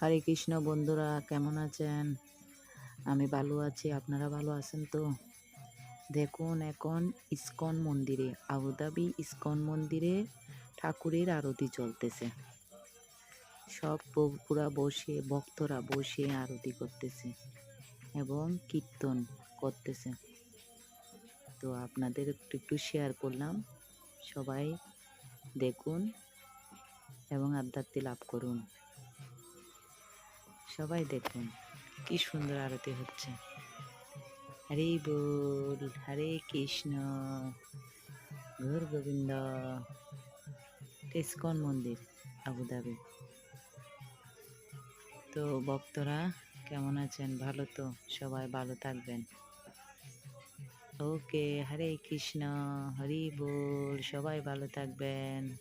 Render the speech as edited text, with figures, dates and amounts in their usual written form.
হরে কৃষ্ণ বন্ধুরা, কেমন আছেন? আমি ভালো আছি, আপনারা ভালো আছেন তো? দেখুন, এখন ইসকন মন্দিরে, আবুধাবি ইসকন মন্দিরে ঠাকুরের আরতি চলতেছে। সব প্রভুরা বসে, ভক্তরা বসে আরতি করতেছে এবং কীর্তন করতেছে। তো আপনাদের একটু শেয়ার করলাম। সবাই দেখুন এবং আধ্যাত্মিক লাভ করুন। সবাই দেখুন কি সুন্দর আরতি হচ্ছে। হরে বল, হরে কৃষ্ণ, গৌর গোবিন্দ। ইসকন মন্দির, আবুধাবি। তো ভক্তরা কেমন আছেন? ভালো তো? সবাই ভালো থাকবেন। ওকে, হরে কৃষ্ণ, হরি বল, সবাই ভালো থাকবেন।